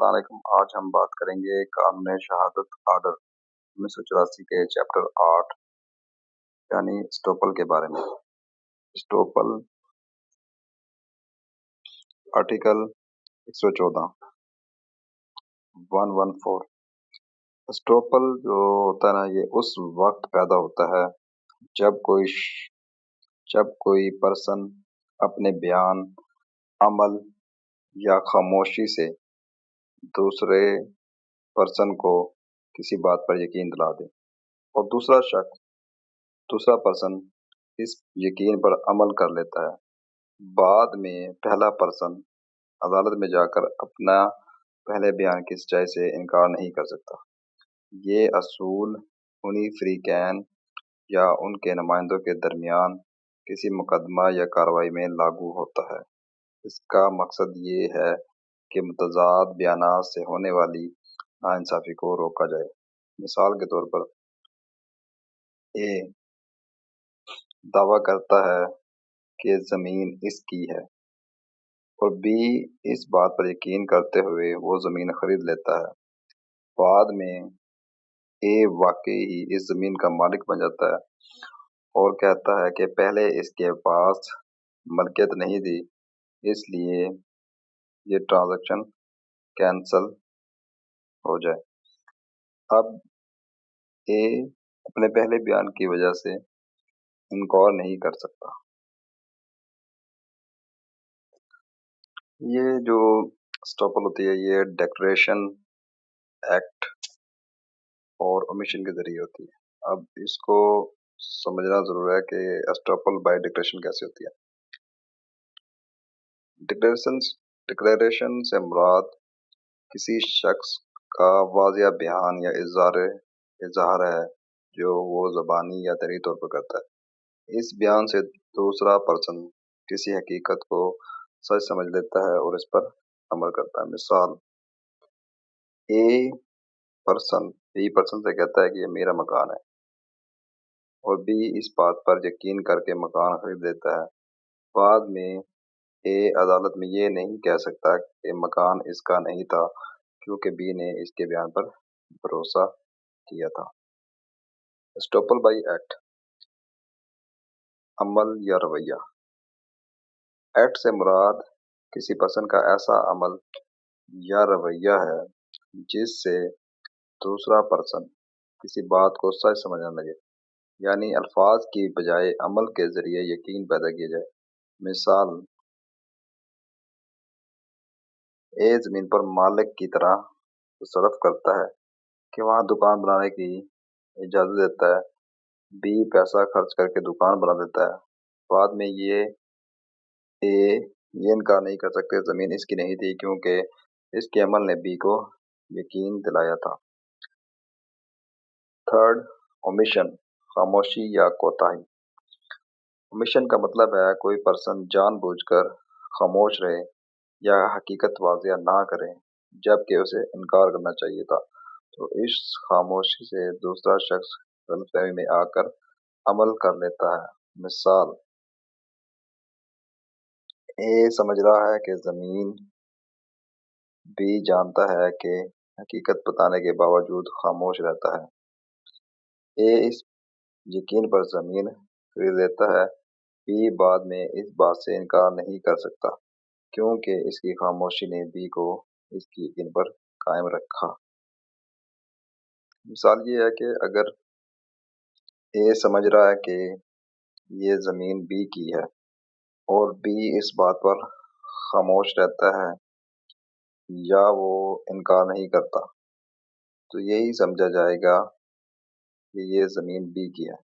अस्सलाम वालेकुम। आज हम बात करेंगे कानून शहादत आर्डर 1984 के चैप्टर 8 यानी स्टोपल के बारे में। स्टोपल आर्टिकल 114 स्टोपल जो होता है ना, ये उस वक्त पैदा होता है जब कोई पर्सन अपने बयान, अमल या खामोशी से दूसरे पर्सन को किसी बात पर यकीन दिला दे और दूसरा पर्सन इस यकीन पर अमल कर लेता है। बाद में पहला पर्सन अदालत में जाकर अपना पहले बयान की सच्चाई से इनकार नहीं कर सकता। ये असूल उन्हीं फ्रीकैन या उनके नुमाइंदों के दरमियान किसी मुकदमा या कार्रवाई में लागू होता है। इसका मकसद ये है कि मुतज़ाद बयानात से होने वाली नाइंसाफ़ी को रोका जाए। मिसाल के तौर पर ए दावा करता है कि ज़मीन इसकी है और बी इस बात पर यकीन करते हुए वो ज़मीन खरीद लेता है। बाद में ए वाकई ही इस ज़मीन का मालिक बन जाता है और कहता है कि पहले इसके पास मलकियत नहीं थी, इसलिए ये ट्रांजैक्शन कैंसल हो जाए। अब ए अपने पहले बयान की वजह से इनकार नहीं कर सकता। ये जो स्टॉपल होती है ये डिक्लेरेशन, एक्ट और ओमिशन के जरिए होती है। अब इसको समझना जरूर है कि स्टॉपल बाय डिक्लेरेशन कैसे होती है। डिक्लेरेशन से मुराद किसी शख्स का वाज़िया बयान या इज़हार है जो वो ज़बानी या तहरीरी तौर पर करता है। इस बयान से दूसरा पर्सन किसी हकीकत को सच समझ लेता है और इस पर अमल करता है। मिसाल, बी पर्सन से कहता है कि ये मेरा मकान है और बी इस बात पर यकीन करके मकान खरीद लेता है। बाद में ए अदालत में ये नहीं कह सकता कि मकान इसका नहीं था क्योंकि बी ने इसके बयान पर भरोसा किया था। स्टॉपल बाई एक्ट, अमल या रवैया। एक्ट से मुराद किसी पर्सन का ऐसा अमल या रवैया है जिससे दूसरा पर्सन किसी बात को सच समझने लगे, यानी अल्फाज की बजाय अमल के जरिए यकीन पैदा किया जाए। मिसाल, ए जमीन पर मालिक की तरह तसर्रुफ करता है कि वहाँ दुकान बनाने की इजाज़त देता है। बी पैसा खर्च करके दुकान बना देता है। बाद में ये इनकार नहीं कर सकते ज़मीन इसकी नहीं थी क्योंकि इसके अमल ने बी को यकीन दिलाया था। थर्ड, ओमिशन, खामोशी या कोताही। ओमिशन का मतलब है कोई पर्सन जानबूझकर खामोश रहे या हकीकत वाज़िया ना करे जबकि उसे इनकार करना चाहिए था, तो इस खामोशी से दूसरा शख्स गलतफहमी में आकर अमल कर लेता है। मिसाल, ए समझ रहा है कि ज़मीन, बी जानता है कि हकीकत बताने के बावजूद खामोश रहता है। ए इस यकीन पर ज़मीन खरीद लेता है। बी बाद में इस बात से इनकार नहीं कर सकता क्योंकि इसकी खामोशी ने बी को इसकी यकीन पर कायम रखा। मिसाल ये है कि अगर ए समझ रहा है कि ये ज़मीन बी की है और बी इस बात पर खामोश रहता है या वो इनकार नहीं करता, तो यही समझा जाएगा कि ये ज़मीन बी की है।